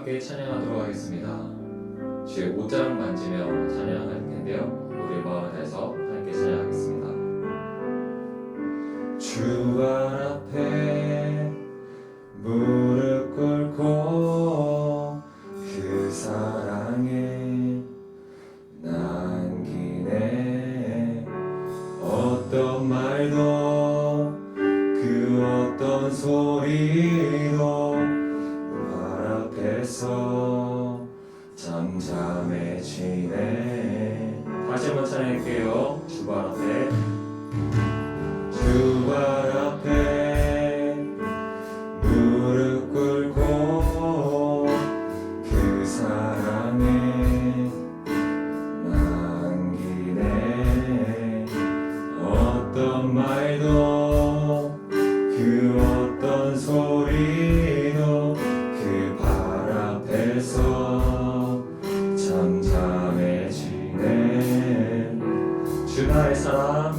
함께 찬양하도록 하겠습니다. 주의 옷자락 만지며 찬양할 텐데요, 우리 마음을 다해서 함께 찬양하겠습니다. 주 발 앞에 무릎 꿇고 그 사랑에 남기네. 어떤 말도 그 어떤 소리도 발 앞에서 잠잠해지네. 다시 한번 찬양할게요. 주 발 앞에, 주 발 앞에 무릎 꿇고 그 사랑에 남기네. 어떤 말도 그 어떤 소리도 그 발 앞에서 잠잠해지네. 주 나의 사랑,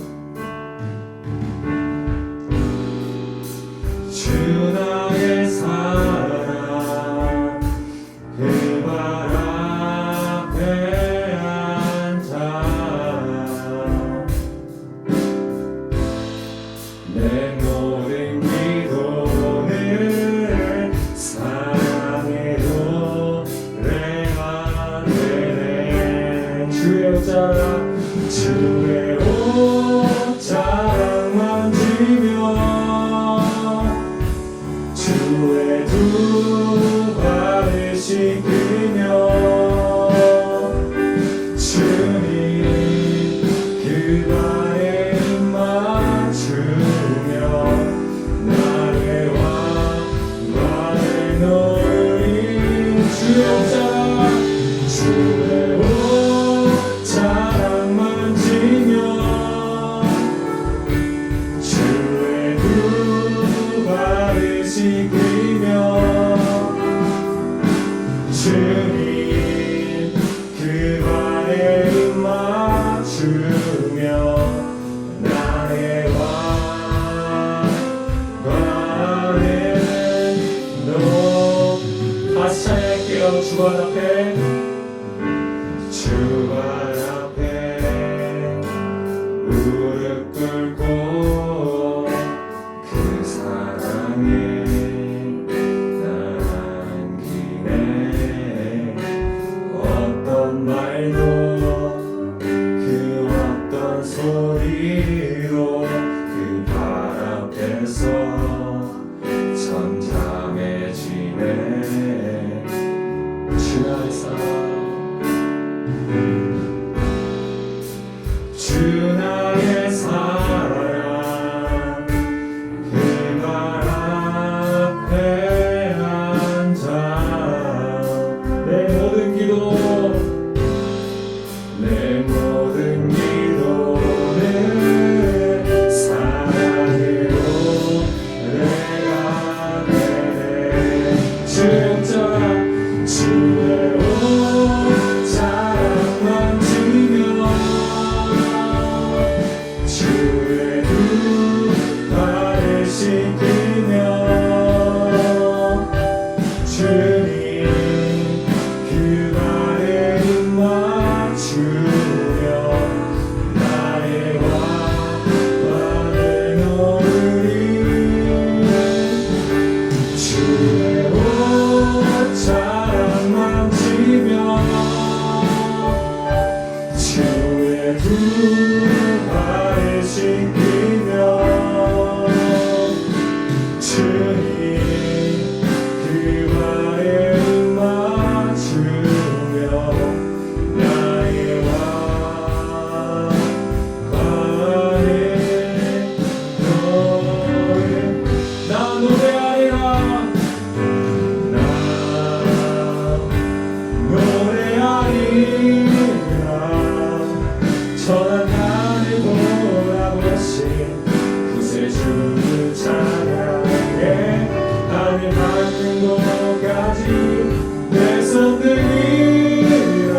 주 나의 사랑, 그 발 앞에 앉아 내 모든 기도는 사랑의 노래가 되네. 주의 옷자락, 주의 옷자락 만지며 주의 두 발을 씻으며 주님 그 발에 맞추며 나의 왕관을 놓으리. 주의 옷자락, 주의 옷자락 만지며 주의 두 발을 씻으며 주님 그 발에 맞추며 나의 왕관을 놓. 다시 찬양할게요. 주 발 앞에, 주 발 앞에 무릎 꿇고 그 사랑에 남기네. 어떤 말도 그 어떤 소리로 그 발 앞에서 잠잠해지네. 주 나의 사랑, 주 나의 사랑, 그 발 앞에 앉아 내 모든 기도, 내 모든 기도는 사랑의 노래가 되네. 주의 옷자락, 주의 옷자락 만지며 주의 두 발을 씻으며 주님 그 발에 맞추며 나의 왕관을 놓으리. 주의 옷자락 만지며 주의 두 발을 씻으며 주님 그 발에 맞추며 나의 왕관을 놓으리. 나 노래하리라, 나 노래하리라. 전한 나를 보라보신 구세주 찬양해. 하늘 받는 곳까지 내 손 들리라.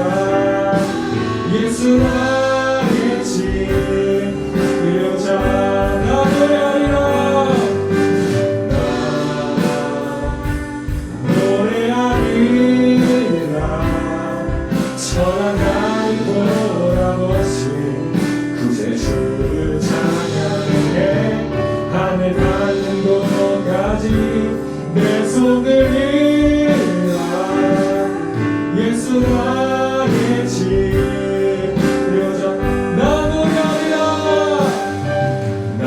예수 나의 집 그 여자 나 노래하리라, 나 노래하리라. 정도까지 내 손을 들어 예수 나의 집 여자 나 노래하리라 나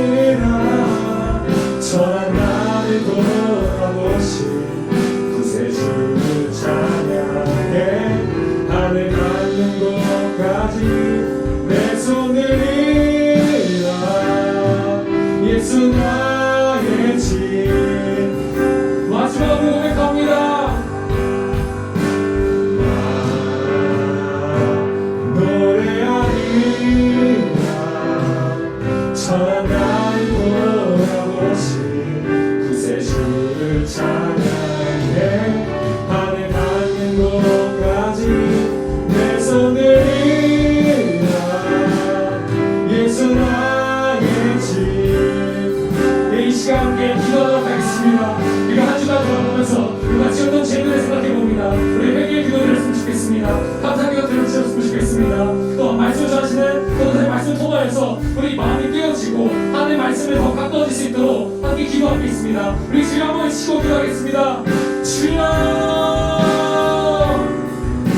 노래하리라 천한 나를 돌아보신 구세주를 찬양해 하늘 닿는 곳까지 내 손을 들어 예수 나의 집 마지막으로 고백합니다. 나 노래하리라 천한 나를 돌아보신 구세주를 찬양해 하늘 닿는 곳까지 내 손을 들어 예수 나의 집 이 시간 함께 기도하도록 하겠습니다. 우리가 한 주간 돌아보면서 우리가 지었던 죄들을 생각해봅니다. 우리 회개의 기도를 했으면 좋겠습니다. 감사 기도 드렸으면 좋겠습니다. 또 말씀을 전하시는 또다시 말씀을 통하여서 우리 마음이 깨어지고 하나님의 말씀을 더 가까워질 수 있도록 함께 기도하겠습니다. 우리 주여 한번 치고 기도하겠습니다. 주여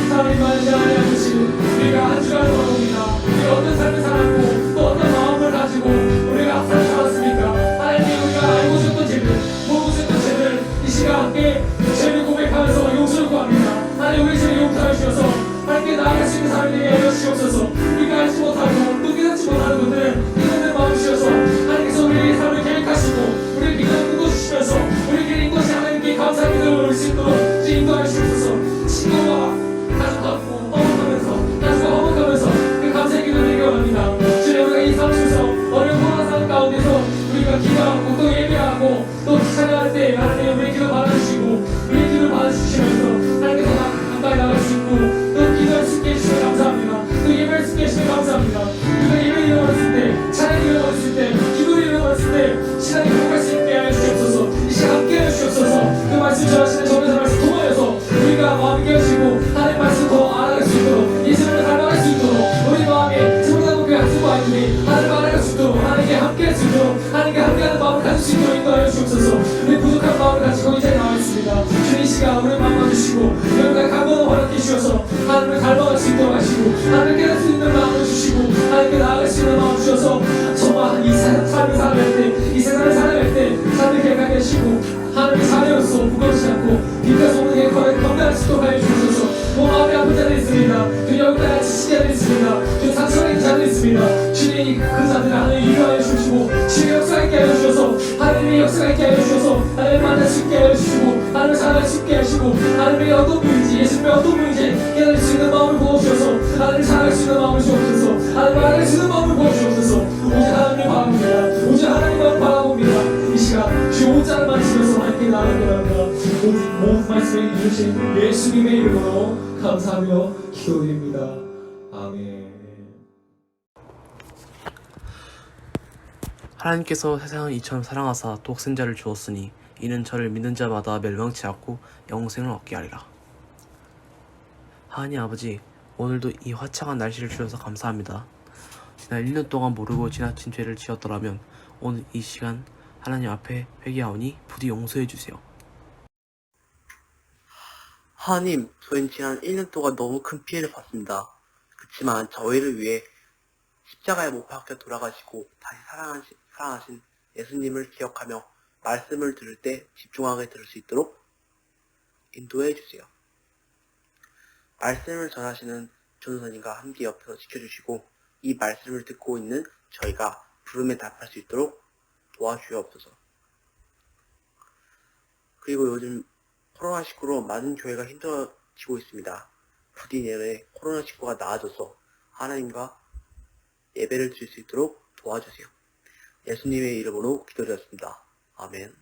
하나님만이 하나님 아버지 우리가 한 주간 돌아봅니다. 우리가 어떤 삶을 살았고 또 어떤 마음을 가지고 우리가 앞으로 살았습니까? 하나님 우리가 알고 있었던 죄들 모르고 있었던 죄들 이 시간 함께 죄를 고백하면서 용서를 구합니다. 하나님 우리 죄를 용서해 주셔서 하나님께 나아갈 수 있는 사람이 되게 하여 주시옵소서. 우리가 알지 못하고 또 깨닫지 못하는 것들은 이것을 마음 주셔서 하나님께서 우리의 삶을 계획하시고 우리를 믿음을 끊어주시면서 우리에게 인도하시 하나님께 감사 기도를 올릴 수 있도록 인도하여 주옵소서. 친구와 가족하고 허물하면서 가족과 허물하면서 그 감사의 기도를 드리기 원합니다. 주님 우리가 이 삶 속에서 어려운 코로나 상황 가운데서 우리가 기도하고 또 예배하고 또 찬양할 때 하나님 우리의 기도 받아주시고 우리의 기도를 받아주시면서 하나님께서 가까이 나갈 수 있고 또 기도할 수 있게 해주시면 감사합니다. 또 예배할 수 있게 해주시면 감사합니다. 우리가 예배를 일어났을 때 찬양을 일어났을 때 기도를 일어났을 때 신앙이 회복할 수 있게 하여 주시옵소서. 이 시간 함께 하여 주시옵소서. 그 말씀 전하시는 전에서 말씀 통하여서 우리가 마음이 깨어지고 하나님 말씀 더 알아갈 수 있도록 예수님을 닮아갈 수 있도록 우리 마음에 성장하고 그 약속과 아이들이 하나님을 알아갈 수 있도록 하나님께 함께 할 수 있도록 하나님께 함께하는 마음을 가질 수 있도록 인도하여 주옵소서. 우리 부족한 마음을 가지고 이 자리에 나와 있습니다. 주님 이 시간 우리의 마음 만드시고 여러분의 강건을 허락해 주셔서 하나님을 닮아갈 수 있도록 하시고 하나님을 깨달을 수 있는 마음을 주시고 하나님께 나아갈 수 있는 마음을 주셔서 정말 이 삶을 살아갈 때 이 세상을 살아갈 때 삶을 계획하게 하시고 하나님의 자녀로서 부끄럽지 않고 빛과 소문에 건강할 수 있도록 하여 주셔서 마음이 아픈 자들이 있습니다. 주님 여기까지 지친 자들이 있습니다. 주님 상처가 있는 자들이 있습니다. 주님 그 자들을 하나님 위로하여 주시고 주님 역사가 있게 하여 주셔서 하나님의 역사가 있게 하여 주셔서 하나님을 만날 수 있게 하여 주시고 하나님을 사랑할 수 있게 하시고 하나님의 어떤 분인지 예수님의 어떤 분인지 깨달을 수 있는 마음을 부어주셔서 하나님을 사랑할 수 있는 마음을 주옵소서. 하나님을 알아갈 수 있는 마음을 부어주옵소서. 오직 하나님을 바라봅니다. 오직 하나님만 바라봅니다. 이 시간 주 옷자를 만지면서 함께 나아가게 합니다. 오직 모든 말씀에 이루신 예수님의 이름으로 감사하며 기도드립니다. 아멘. 하나님께서 세상을 이처럼 사랑하사 독생자를 주었으니 이는 저를 믿는 자마다 멸망치 않고 영생을 얻게 하리라. 하나님 아버지, 오늘도 이 화창한 날씨를 주셔서 감사합니다. 지난 1년 동안 모르고 지나친 죄를 지었더라면 오늘 이 시간 하나님 앞에 회개하오니 부디 용서해 주세요. 하나님, 저희는 지난 1년 동안 너무 큰 피해를 봤습니다. 그렇지만 저희를 위해 십자가에 못 박혀 돌아가시고 다시 살아나신 예수님을 기억하며 말씀을 들을 때 집중하게 들을 수 있도록 인도해 주세요. 말씀을 전하시는 전도사님과 함께 옆에서 지켜주시고 이 말씀을 듣고 있는 저희가 부름에 답할 수 있도록 도와주옵소서. 그리고 요즘 코로나19로 많은 교회가 힘들어지고 있습니다. 부디 내년에 코로나19가 나아져서 하나님과 예배를 드릴 수 있도록 도와주세요. 예수님의 이름으로 기도드렸습니다. 아멘.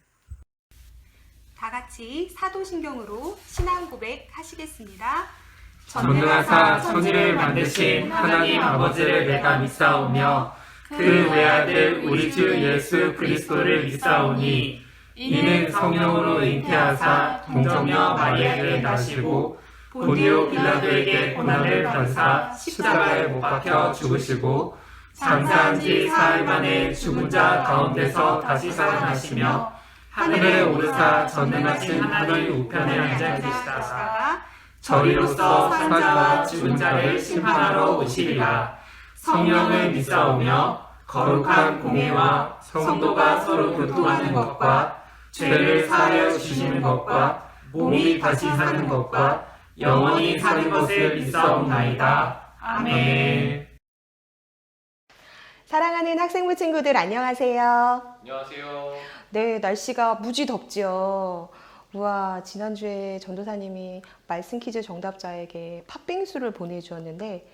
다 같이 사도신경으로 신앙 고백 하시겠습니다. 전능하사 천지를 만드신 하나님 아버지를 내가 믿사오며 그 외아들 우리 주 예수 그리스도를 믿사오니 이는 성령으로 잉태하사 동정녀 마리아에게 나시고 본디오 빌라도에게 고난을 받으사 십자가에 못 박혀 죽으시고 장사한 지 사흘 만에 죽은 자 가운데서 다시 살아나시며 하늘에 오르사 전능하신 하나님 우편에 앉아 계시다가 저리로서 산자와 죽은 자를 심판하러 오시리라. 성령을 믿사오며 거룩한 공예와 성도가 서로 교통하는 것과 죄를 사하여 주시는 것과 몸이 다시 사는 것과 영원히 사는 것을 믿사옵나이다. 아멘. 사랑하는 학생부 친구들 안녕하세요. 안녕하세요. 네, 날씨가 무지 덥지요. 우와, 지난주에 전도사님이 말씀 퀴즈 정답자에게 팥빙수를 보내주었는데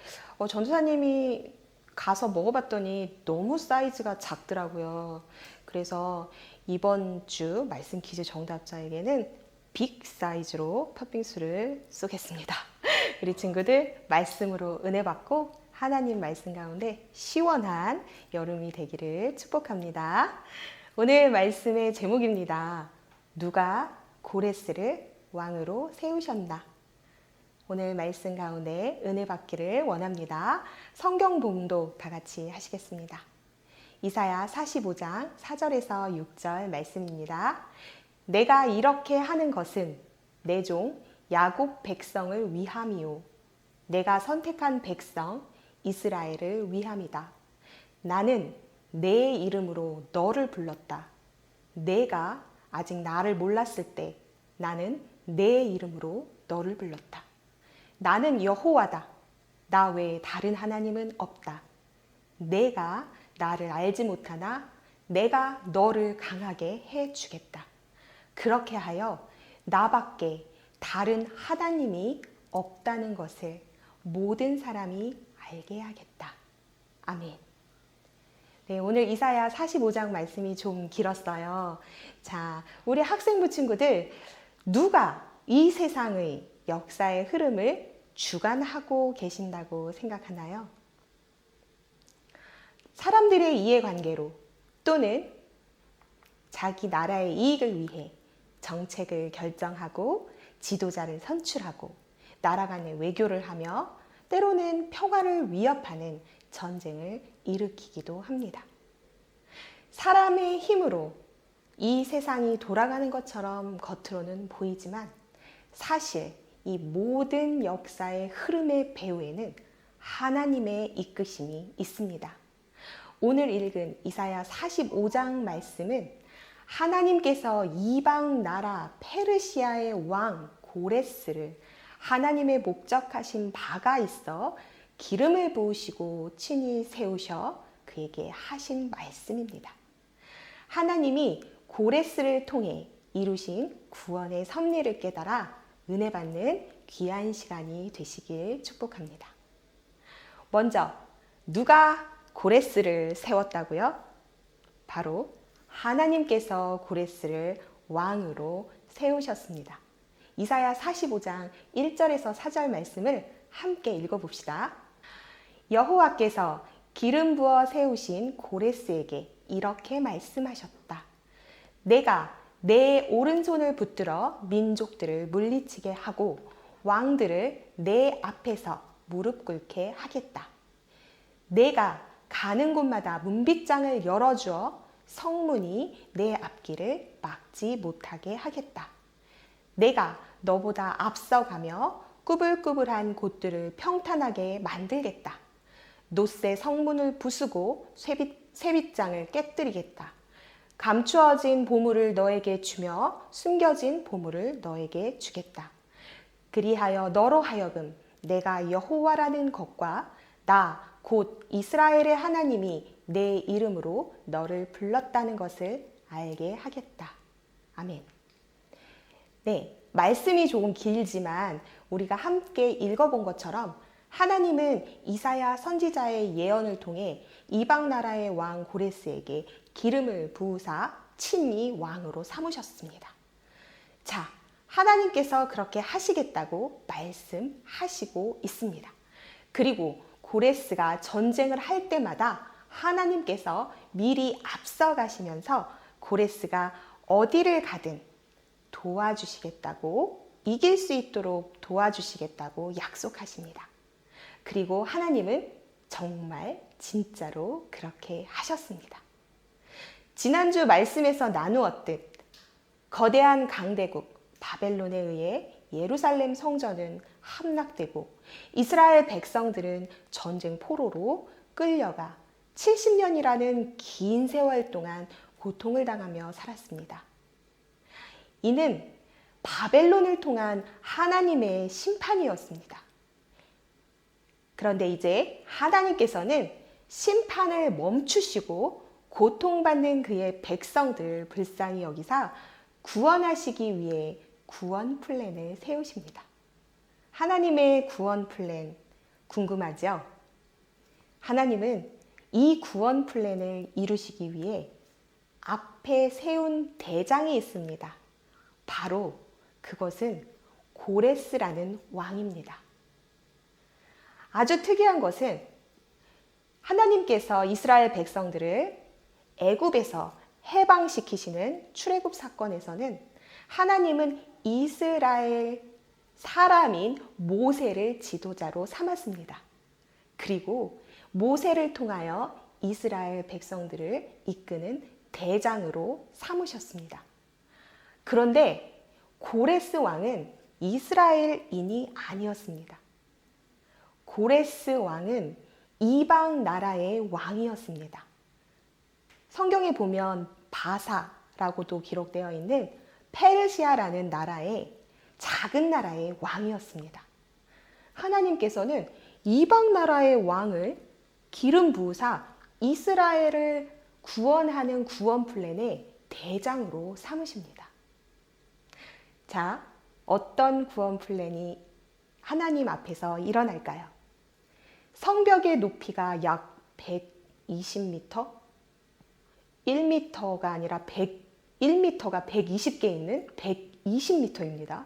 전도사님이 가서 먹어봤더니 너무 사이즈가 작더라고요. 그래서 이번 주 말씀 퀴즈 정답자에게는 빅 사이즈로 팥빙수를 쏘겠습니다. 우리 친구들 말씀으로 은혜 받고 하나님 말씀 가운데 시원한 여름이 되기를 축복합니다. 오늘 말씀의 제목입니다. 누가 고레스를 왕으로 세우셨나? 오늘 말씀 가운데 은혜 받기를 원합니다. 성경 봉독 다 같이 하시겠습니다. 이사야 45장 4절에서 6절 말씀입니다. 내가 이렇게 하는 것은 내 종 야곱 백성을 위함이요 내가 선택한 백성 이스라엘을 위함이다. 나는 내 이름으로 너를 불렀다. 내가 아직 나를 몰랐을 때 나는 내 이름으로 너를 불렀다. 나는 여호와다. 나 외에 다른 하나님은 없다. 내가 나를 알지 못하나 내가 너를 강하게 해주겠다. 그렇게 하여 나밖에 다른 하나님이 없다는 것을 모든 사람이 알게 하겠다. 아멘. 네, 오늘 이사야 45장 말씀이 좀 길었어요. 자, 우리 학생부 친구들 누가 이 세상의 역사의 흐름을 주관하고 계신다고 생각하나요? 사람들의 이해관계로 또는 자기 나라의 이익을 위해 정책을 결정하고 지도자를 선출하고 나라 간의 외교를 하며 때로는 평화를 위협하는 전쟁을 일으키기도 합니다. 사람의 힘으로 이 세상이 돌아가는 것처럼 겉으로는 보이지만 사실 이 모든 역사의 흐름의 배후에는 하나님의 이끄심이 있습니다. 오늘 읽은 이사야 45장 말씀은 하나님께서 이방 나라 페르시아의 왕 고레스를 하나님의 목적하신 바가 있어 기름을 부으시고 친히 세우셔 그에게 하신 말씀입니다. 하나님이 고레스를 통해 이루신 구원의 섭리를 깨달아 은혜 받는 귀한 시간이 되시길 축복합니다. 먼저 누가 고레스를 세웠다고요? 바로 하나님께서 고레스를 왕으로 세우셨습니다. 이사야 45장 1절에서 4절 말씀을 함께 읽어봅시다. 여호와께서 기름 부어 세우신 고레스에게 이렇게 말씀하셨다. 내가 내 오른손을 붙들어 민족들을 물리치게 하고 왕들을 내 앞에서 무릎 꿇게 하겠다. 내가 가는 곳마다 문빗장을 열어주어 성문이 내 앞길을 막지 못하게 하겠다. 내가 너보다 앞서가며 꾸불꾸불한 곳들을 평탄하게 만들겠다. 노새 성문을 부수고 쇠빗장을 깨뜨리겠다. 감추어진 보물을 너에게 주며 숨겨진 보물을 너에게 주겠다. 그리하여 너로 하여금 내가 여호와라는 것과 나 곧 이스라엘의 하나님이 내 이름으로 너를 불렀다는 것을 알게 하겠다. 아멘. 네, 말씀이 조금 길지만 우리가 함께 읽어본 것처럼 하나님은 이사야 선지자의 예언을 통해 이방 나라의 왕 고레스에게 기름을 부으사 친히 왕으로 삼으셨습니다. 자, 하나님께서 그렇게 하시겠다고 말씀하시고 있습니다. 그리고 고레스가 전쟁을 할 때마다 하나님께서 미리 앞서가시면서 고레스가 어디를 가든 도와주시겠다고, 이길 수 있도록 도와주시겠다고 약속하십니다. 그리고 하나님은 정말 진짜로 그렇게 하셨습니다. 지난주 말씀에서 나누었듯 거대한 강대국 바벨론에 의해 예루살렘 성전은 함락되고 이스라엘 백성들은 전쟁 포로로 끌려가 70년이라는 긴 세월 동안 고통을 당하며 살았습니다. 이는 바벨론을 통한 하나님의 심판이었습니다. 그런데 이제 하나님께서는 심판을 멈추시고 고통받는 그의 백성들을 불쌍히 여기사 구원하시기 위해 구원 플랜을 세우십니다. 하나님의 구원 플랜 궁금하죠? 하나님은 이 구원 플랜을 이루시기 위해 앞에 세운 대장이 있습니다. 바로 그것은 고레스라는 왕입니다. 아주 특이한 것은 하나님께서 이스라엘 백성들을 애굽에서 해방시키시는 출애굽 사건에서는 하나님은 이스라엘 사람인 모세를 지도자로 삼았습니다. 그리고 모세를 통하여 이스라엘 백성들을 이끄는 대장으로 삼으셨습니다. 그런데 고레스 왕은 이스라엘인이 아니었습니다. 고레스 왕은 이방 나라의 왕이었습니다. 성경에 보면 바사라고도 기록되어 있는 페르시아라는 나라의 작은 나라의 왕이었습니다. 하나님께서는 이방 나라의 왕을 기름 부으사 이스라엘을 구원하는 구원 플랜의 대장으로 삼으십니다. 자, 어떤 구원 플랜이 하나님 앞에서 일어날까요? 성벽의 높이가 약 120m? 1m가 아니라 1m가 120개 있는 120m입니다.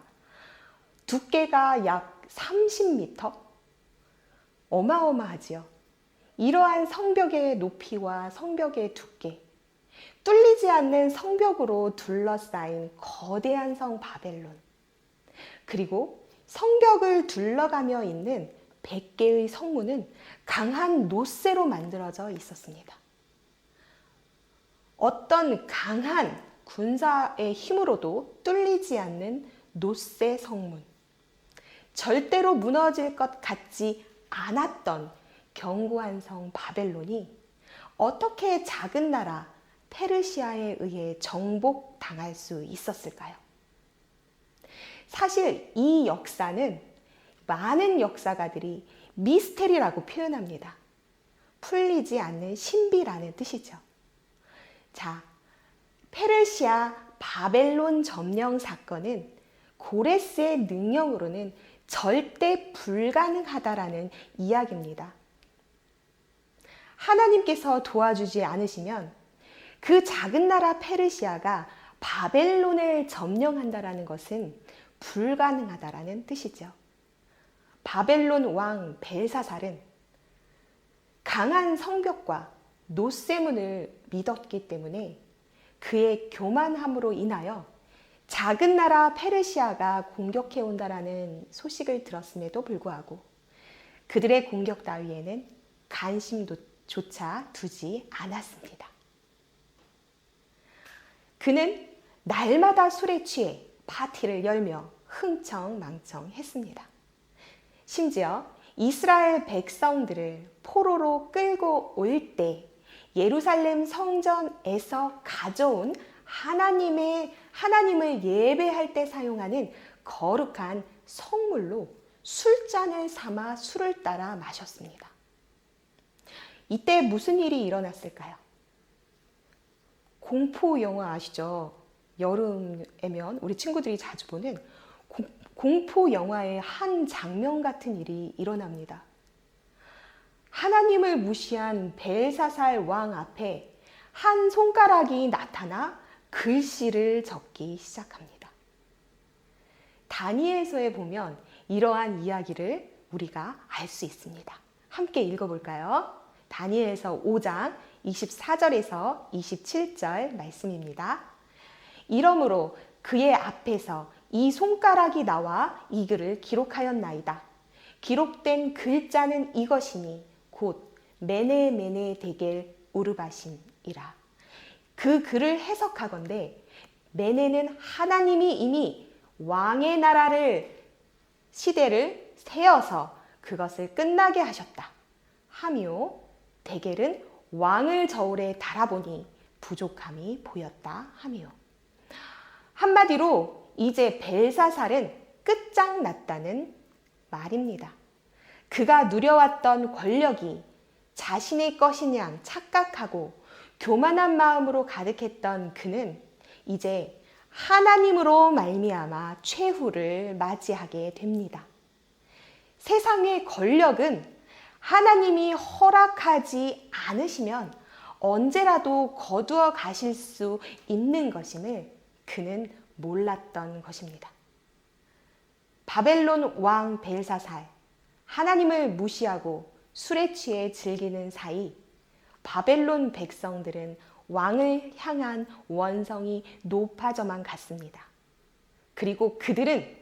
두께가 약 30m? 어마어마하지요. 이러한 성벽의 높이와 성벽의 두께, 뚫리지 않는 성벽으로 둘러싸인 거대한 성 바벨론, 그리고 성벽을 둘러가며 있는 100개의 성문은 강한 노쇠로 만들어져 있었습니다. 어떤 강한 군사의 힘으로도 뚫리지 않는 노쇠 성문, 절대로 무너질 것 같지 않았던 견고한 성 바벨론이 어떻게 작은 나라 페르시아에 의해 정복당할 수 있었을까요? 사실 이 역사는 많은 역사가들이 미스테리라고 표현합니다. 풀리지 않는 신비라는 뜻이죠. 자, 페르시아 바벨론 점령 사건은 고레스의 능력으로는 절대 불가능하다라는 이야기입니다. 하나님께서 도와주지 않으시면 그 작은 나라 페르시아가 바벨론을 점령한다라는 것은 불가능하다라는 뜻이죠. 바벨론 왕 벨사살은 강한 성벽과 노쇠문을 믿었기 때문에 그의 교만함으로 인하여 작은 나라 페르시아가 공격해 온다라는 소식을 들었음에도 불구하고 그들의 공격 따위에는 관심조차 두지 않았습니다. 그는 날마다 술에 취해 파티를 열며 흥청망청했습니다. 심지어 이스라엘 백성들을 포로로 끌고 올 때 예루살렘 성전에서 가져온 하나님을 예배할 때 사용하는 거룩한 성물로 술잔을 삼아 술을 따라 마셨습니다. 이때 무슨 일이 일어났을까요? 공포 영화 아시죠? 여름에면 우리 친구들이 자주 보는 공포 영화의 한 장면 같은 일이 일어납니다. 하나님을 무시한 벨사살 왕 앞에 한 손가락이 나타나 글씨를 적기 시작합니다. 다니엘서에 보면 이러한 이야기를 우리가 알 수 있습니다. 함께 읽어볼까요? 다니엘서 5장 24절에서 27절 말씀입니다. 이러므로 그의 앞에서 이 손가락이 나와 이 글을 기록하였나이다. 기록된 글자는 이것이니 곧 메네 메네 데겔 우르바신이라. 그 글을 해석하건대 메네는 하나님이 이미 왕의 나라를 시대를 세어서 그것을 끝나게 하셨다 하며, 데겔은 왕을 저울에 달아보니 부족함이 보였다 하며, 한마디로 이제 벨사살은 끝장났다는 말입니다. 그가 누려왔던 권력이 자신의 것인 양 착각하고 교만한 마음으로 가득했던 그는 이제 하나님으로 말미암아 최후를 맞이하게 됩니다. 세상의 권력은 하나님이 허락하지 않으시면 언제라도 거두어 가실 수 있는 것임을 그는 몰랐던 것입니다. 바벨론 왕 벨사살, 하나님을 무시하고 술에 취해 즐기는 사이 바벨론 백성들은 왕을 향한 원성이 높아져만 갔습니다. 그리고 그들은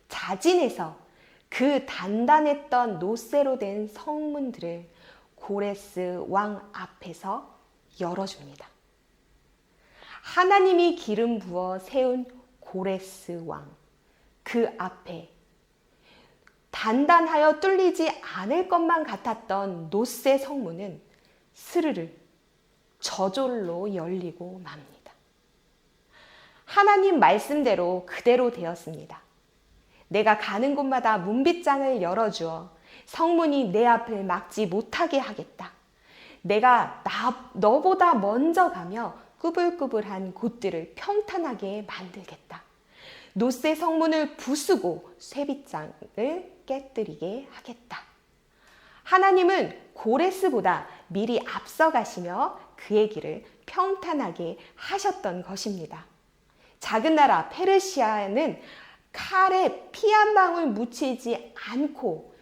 자진해서 그 단단했던 노쇠로 된 성문들을 고레스 왕 앞에서 열어줍니다. 하나님이 기름 부어 세운 고레스 왕, 그 앞에 단단하여 뚫리지 않을 것만 같았던 노쇠 성문은 스르르 저절로 열리고 맙니다. 하나님 말씀대로 그대로 되었습니다. 내가 가는 곳마다 문빗장을 열어주어 성문이 내 앞을 막지 못하게 하겠다. 내가 너보다 먼저 가며 꾸불꾸불한 곳들을 평탄하게 만들겠다. 노쇠 성문을 부수고 쇠빗장을 깨뜨리게 하겠다. 하나님은 고레스보다 미리 앞서가시며 그의 길을 평탄하게 하셨던 것입니다. 작은 나라 페르시아는 칼에 피 한 방울 묻히지 않고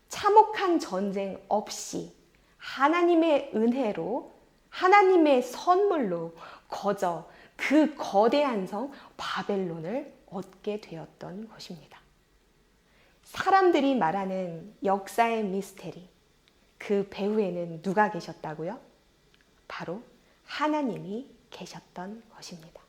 참혹한 전쟁 없이 하나님의 은혜로, 하나님의 선물로 거저 그 거대한 성 바벨론을 얻게 되었던 것입니다. 사람들이 말하는 역사의 미스테리, 그 배후에는 누가 계셨다고요? 바로 하나님이 계셨던 것입니다.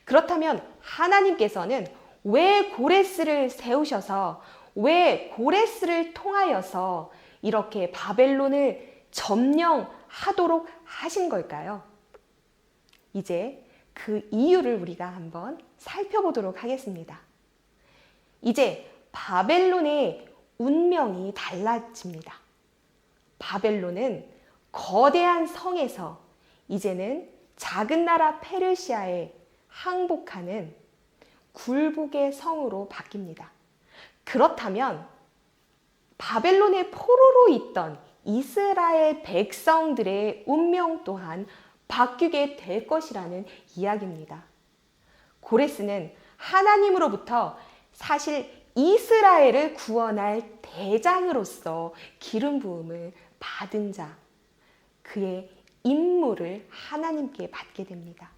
그렇다면 하나님께서는 왜 고레스를 세우셔서, 왜 고레스를 통하여서 이렇게 바벨론을 점령하도록 하신 걸까요? 이제 그 이유를 우리가 한번 살펴보도록 하겠습니다. 이제 바벨론의 운명이 달라집니다. 바벨론은 거대한 성에서 이제는 작은 나라 페르시아에 항복하는 굴복의 성으로 바뀝니다. 그렇다면 바벨론의 포로로 있던 이스라엘 백성들의 운명 또한 바뀌게 될 것이라는 이야기입니다. 고레스는 하나님으로부터 사실 이스라엘을 구원할 대장으로서 기름 부음을 받은 자, 그의 임무를 하나님께 받게 됩니다.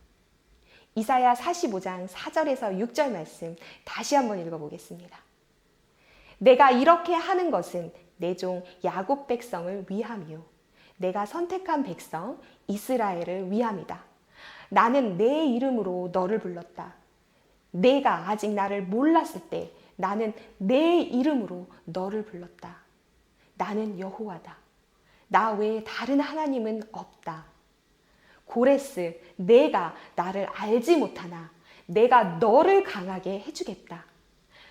이사야 45장 4절에서 6절 말씀 다시 한번 읽어보겠습니다. 내가 이렇게 하는 것은 내 종 야곱 백성을 위함이요 내가 선택한 백성 이스라엘을 위함이다. 나는 내 이름으로 너를 불렀다. 내가 아직 나를 몰랐을 때 나는 내 이름으로 너를 불렀다. 나는 여호와다. 나 외에 다른 하나님은 없다. 고레스, 내가 나를 알지 못하나 내가 너를 강하게 해주겠다.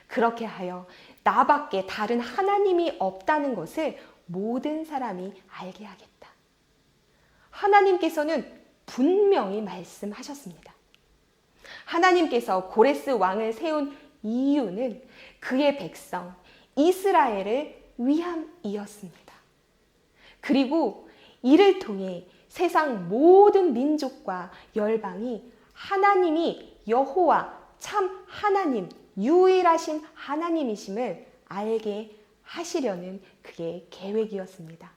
그렇게 하여 나밖에 다른 하나님이 없다는 것을 모든 사람이 알게 하겠다. 하나님께서는 분명히 말씀하셨습니다. 하나님께서 고레스 왕을 세운 이유는 그의 백성 이스라엘을 위함이었습니다. 그리고 이를 통해 세상 모든 민족과 열방이 하나님이 여호와 참 하나님, 유일하신 하나님이심을 알게 하시려는 그의 계획이었습니다.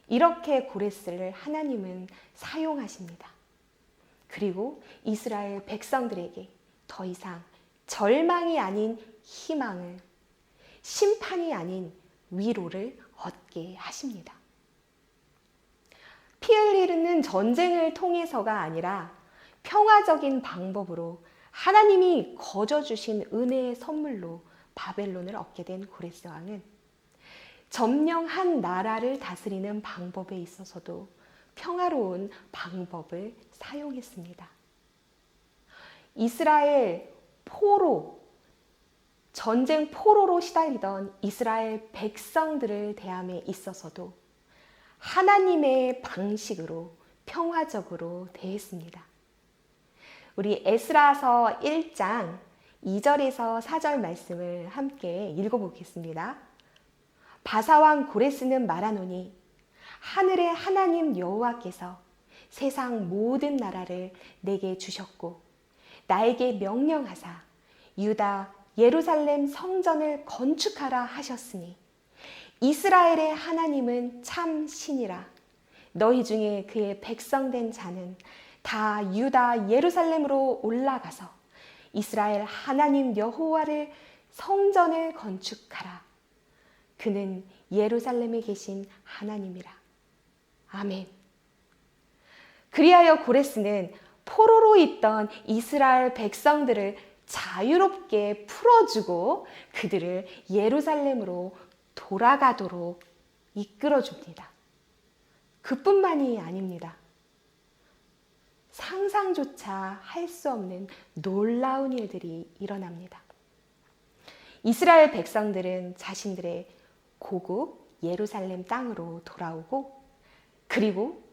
이렇게 고레스를 하나님은 사용하십니다. 그리고 이스라엘 백성들에게 더 이상 절망이 아닌 희망을, 심판이 아닌 위로를 얻게 하십니다. 피 흘리는 전쟁을 통해서가 아니라 평화적인 방법으로 하나님이 거저 주신 은혜의 선물로 바벨론을 얻게 된 고레스 왕은 점령한 나라를 다스리는 방법에 있어서도 평화로운 방법을 사용했습니다. 이스라엘 포로, 전쟁 포로로 시달리던 이스라엘 백성들을 대함에 있어서도 하나님의 방식으로 평화적으로 대했습니다. 우리 에스라서 1장 2절에서 4절 말씀을 함께 읽어보겠습니다. 바사왕 고레스는 말하노니 하늘의 하나님 여호와께서 세상 모든 나라를 내게 주셨고 나에게 명령하사 유다 예루살렘 성전을 건축하라 하셨으니 이스라엘의 하나님은 참 신이라. 너희 중에 그의 백성된 자는 다 유다 예루살렘으로 올라가서 이스라엘 하나님 여호와를 성전을 건축하라. 그는 예루살렘에 계신 하나님이라. 아멘. 그리하여 고레스는 포로로 있던 이스라엘 백성들을 자유롭게 풀어주고 그들을 예루살렘으로 돌아가도록 이끌어줍니다. 그뿐만이 아닙니다. 상상조차 할 수 없는 놀라운 일들이 일어납니다. 이스라엘 백성들은 자신들의 고국 예루살렘 땅으로 돌아오고 그리고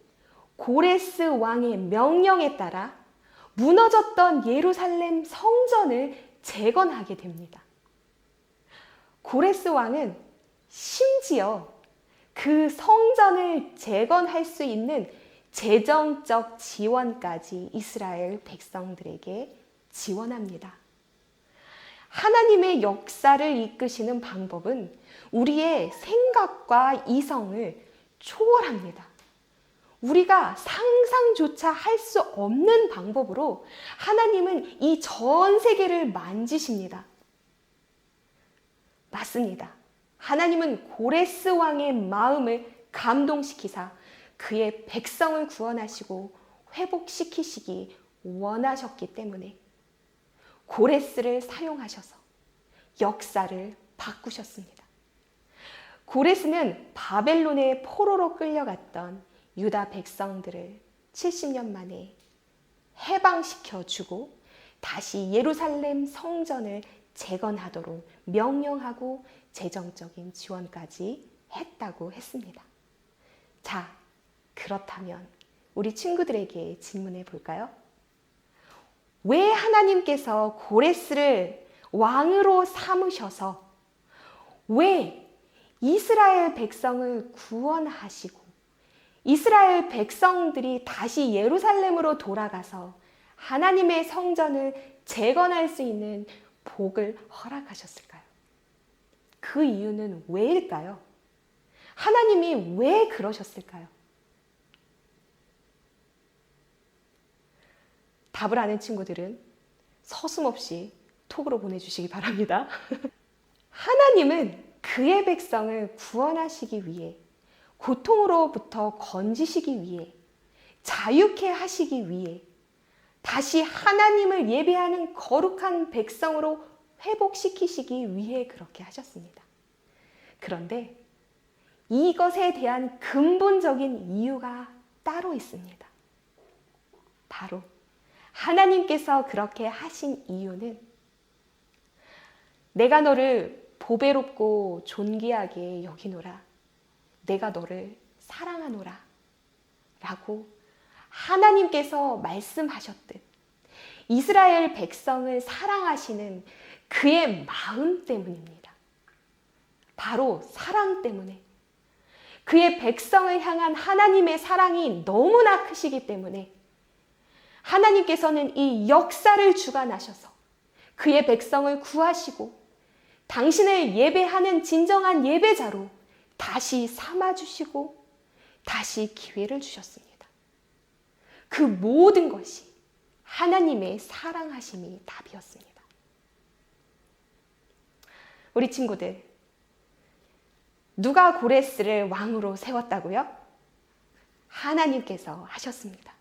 고레스 왕의 명령에 따라 무너졌던 예루살렘 성전을 재건하게 됩니다. 고레스 왕은 심지어 그 성전을 재건할 수 있는 재정적 지원까지 이스라엘 백성들에게 지원합니다. 하나님의 역사를 이끄시는 방법은 우리의 생각과 이성을 초월합니다. 우리가 상상조차 할 수 없는 방법으로 하나님은 이 전 세계를 만지십니다. 맞습니다. 하나님은 고레스 왕의 마음을 감동시키사 그의 백성을 구원하시고 회복시키시기 원하셨기 때문에 고레스를 사용하셔서 역사를 바꾸셨습니다. 고레스는 바벨론의 포로로 끌려갔던 유다 백성들을 70년 만에 해방시켜 주고 다시 예루살렘 성전을 재건하도록 명령하고 재정적인 지원까지 했다고 했습니다. 자, 그렇다면 우리 친구들에게 질문해 볼까요? 왜 하나님께서 고레스를 왕으로 삼으셔서 왜 이스라엘 백성을 구원하시고 이스라엘 백성들이 다시 예루살렘으로 돌아가서 하나님의 성전을 재건할 수 있는 복을 허락하셨을까요? 그 이유는 왜일까요? 하나님이 왜 그러셨을까요? 답을 아는 친구들은 서슴없이 톡으로 보내주시기 바랍니다. 하나님은 그의 백성을 구원하시기 위해 고통으로부터 건지시기 위해 자유케 하시기 위해 다시 하나님을 예배하는 거룩한 백성으로 회복시키시기 위해 그렇게 하셨습니다. 그런데 이것에 대한 근본적인 이유가 따로 있습니다. 바로 하나님께서 그렇게 하신 이유는 내가 너를 보배롭고 존귀하게 여기노라. 내가 너를 사랑하노라. 라고 하나님께서 말씀하셨듯 이스라엘 백성을 사랑하시는 그의 마음 때문입니다. 바로 사랑 때문에 그의 백성을 향한 하나님의 사랑이 너무나 크시기 때문에 하나님께서는 이 역사를 주관하셔서 그의 백성을 구하시고 당신을 예배하는 진정한 예배자로 다시 삼아주시고 다시 기회를 주셨습니다. 그 모든 것이 하나님의 사랑하심이 답이었습니다. 우리 친구들, 누가 고레스를 왕으로 세웠다고요? 하나님께서 하셨습니다.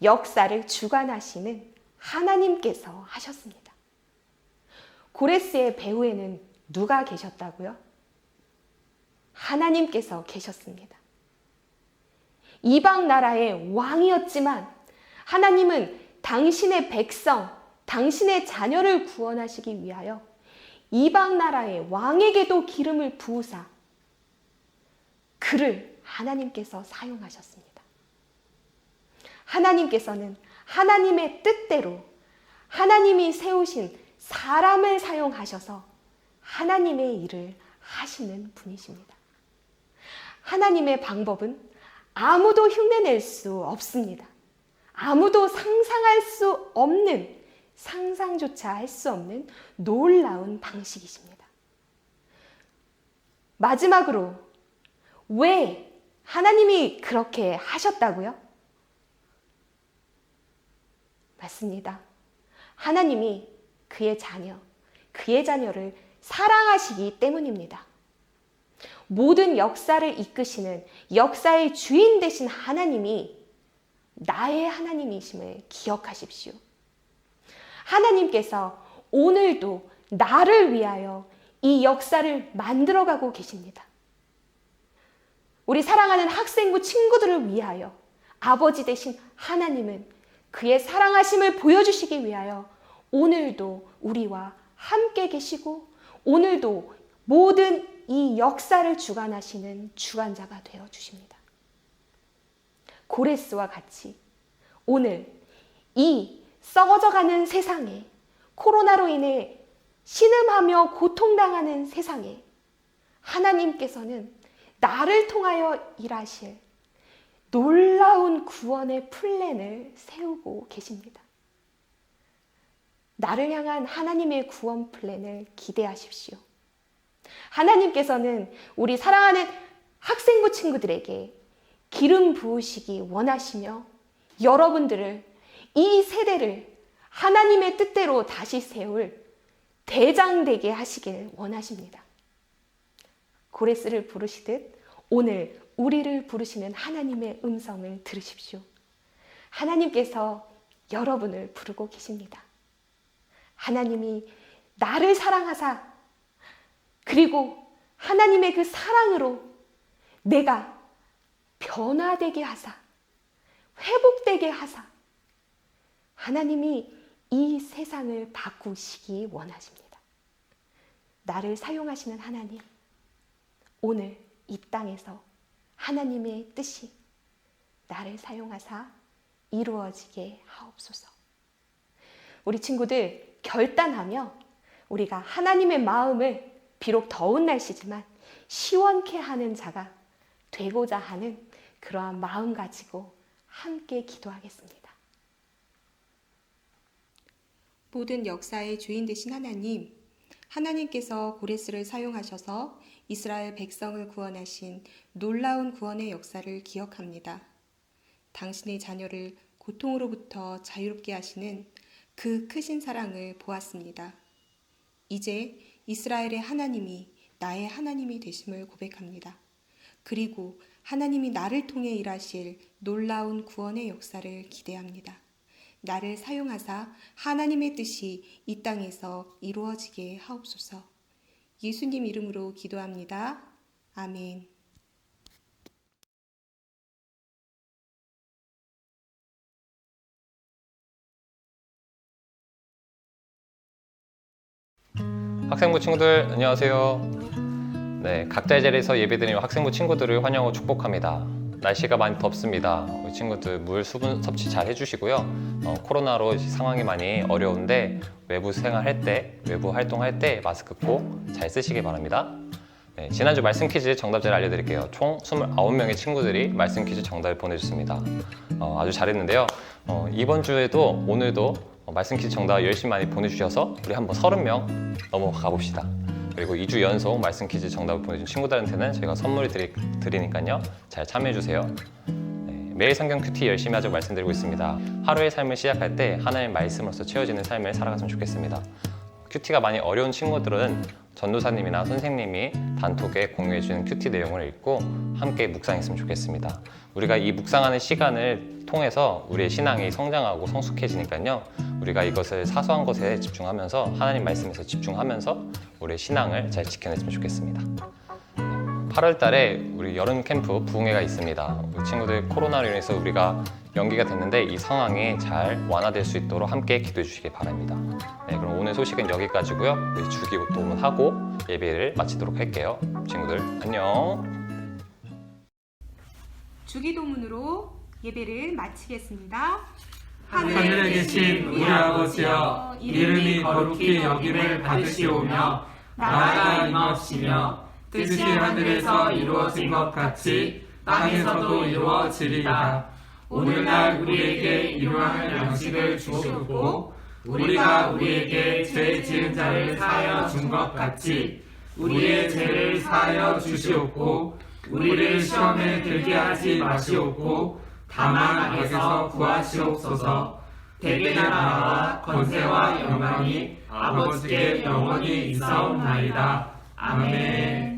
역사를 주관하시는 하나님께서 하셨습니다. 고레스의 배후에는 누가 계셨다고요? 하나님께서 계셨습니다. 이방 나라의 왕이었지만 하나님은 당신의 백성, 당신의 자녀를 구원하시기 위하여 이방 나라의 왕에게도 기름을 부으사 그를 하나님께서 사용하셨습니다. 하나님께서는 하나님의 뜻대로 하나님이 세우신 사람을 사용하셔서 하나님의 일을 하시는 분이십니다. 하나님의 방법은 아무도 흉내낼 수 없습니다. 아무도 상상할 수 없는, 상상조차 할 수 없는 놀라운 방식이십니다. 마지막으로 왜 하나님이 그렇게 하셨다고요? 맞습니다. 하나님이 그의 자녀를 사랑하시기 때문입니다. 모든 역사를 이끄시는 역사의 주인 되신 하나님이 나의 하나님이심을 기억하십시오. 하나님께서 오늘도 나를 위하여 이 역사를 만들어가고 계십니다. 우리 사랑하는 학생부 친구들을 위하여 아버지 되신 하나님은 그의 사랑하심을 보여주시기 위하여 오늘도 우리와 함께 계시고 오늘도 모든 이 역사를 주관하시는 주관자가 되어 주십니다. 고레스와 같이 오늘 이 썩어져가는 세상에 코로나로 인해 신음하며 고통당하는 세상에 하나님께서는 나를 통하여 일하실 놀라운 구원의 플랜을 세우고 계십니다. 나를 향한 하나님의 구원 플랜을 기대하십시오. 하나님께서는 우리 사랑하는 학생부 친구들에게 기름 부으시기 원하시며 여러분들을, 이 세대를 하나님의 뜻대로 다시 세울 대장 되게 하시길 원하십니다. 고레스를 부르시듯 오늘 우리를 부르시는 하나님의 음성을 들으십시오. 하나님께서 여러분을 부르고 계십니다. 하나님이 나를 사랑하사 그리고 하나님의 그 사랑으로 내가 변화되게 하사 회복되게 하사 하나님이 이 세상을 바꾸시기 원하십니다. 나를 사용하시는 하나님, 오늘 이 땅에서 하나님의 뜻이 나를 사용하사 이루어지게 하옵소서. 우리 친구들 결단하며 우리가 하나님의 마음을 비록 더운 날씨지만 시원케 하는 자가 되고자 하는 그러한 마음 가지고 함께 기도하겠습니다. 모든 역사의 주인 되신 하나님, 하나님께서 고레스를 사용하셔서 이스라엘 백성을 구원하신 놀라운 구원의 역사를 기억합니다. 당신의 자녀를 고통으로부터 자유롭게 하시는 그 크신 사랑을 보았습니다. 이제 이스라엘의 하나님이 나의 하나님이 되심을 고백합니다. 그리고 하나님이 나를 통해 일하실 놀라운 구원의 역사를 기대합니다. 나를 사용하사 하나님의 뜻이 이 땅에서 이루어지게 하옵소서. 예수님 이름으로 기도합니다. 아멘. 학생부 친구들 안녕하세요. 네, 각자의 자리에서 예배드리는 학생부 친구들을 환영하고 축복합니다. 날씨가 많이 덥습니다. 우리 친구들 물 수분 섭취 잘 해주시고요. 코로나로 상황이 많이 어려운데 외부 생활할 때, 외부 활동할 때 마스크 꼭 잘 쓰시기 바랍니다. 네, 지난주 말씀 퀴즈 정답자를 알려드릴게요. 총 29명의 친구들이 말씀 퀴즈 정답을 보내주셨습니다. 아주 잘했는데요. 이번 주에도 오늘도 말씀 퀴즈 정답 열심히 많이 보내주셔서 우리 한번 30명 넘어가 봅시다. 그리고 2주 연속 말씀 퀴즈 정답을 보내준 친구들한테는 저희가 선물을 드리니까요. 잘 참여해주세요. 네, 매일 성경 큐티 열심히 하자고 말씀드리고 있습니다. 하루의 삶을 시작할 때 하나님의 말씀으로서 채워지는 삶을 살아갔으면 좋겠습니다. 큐티가 많이 어려운 친구들은 전도사님이나 선생님이 단톡에 공유해주는 큐티 내용을 읽고 함께 묵상했으면 좋겠습니다. 우리가 이 묵상하는 시간을 통해서 우리의 신앙이 성장하고 성숙해지니까요. 우리가 이것을 사소한 것에 집중하면서 하나님 말씀에서 집중하면서 우리의 신앙을 잘 지켜냈으면 좋겠습니다. 8월 달에 우리 여름 캠프 부흥회가 있습니다. 우리 친구들 코로나로 인해서 우리가 연기가 됐는데 이 상황이 잘 완화될 수 있도록 함께 기도해 주시기 바랍니다. 네, 그럼 오늘 소식은 여기까지고요. 우리 주기도문 하고 예배를 마치도록 할게요. 친구들 안녕. 주기도문으로 예배를 마치겠습니다. 하늘에 계신 우리 아버지여, 이름이 거룩히 여김을 받으시오며 나라가 임하옵시며 뜻이 하늘에서 이루어진 것 같이 땅에서도 이루어지리이다. 오늘날 우리에게 일용할 양식을 주시옵고 우리가 우리에게 죄 지은 자를 사하여 준 것 같이 우리의 죄를 사하여 주시옵고 우리를 시험에 들게 하지 마시옵고 다만 악에서 구하시옵소서. 대개 나라와 권세와 영광이 아버지께 영원히 있사옵나이다. 아멘.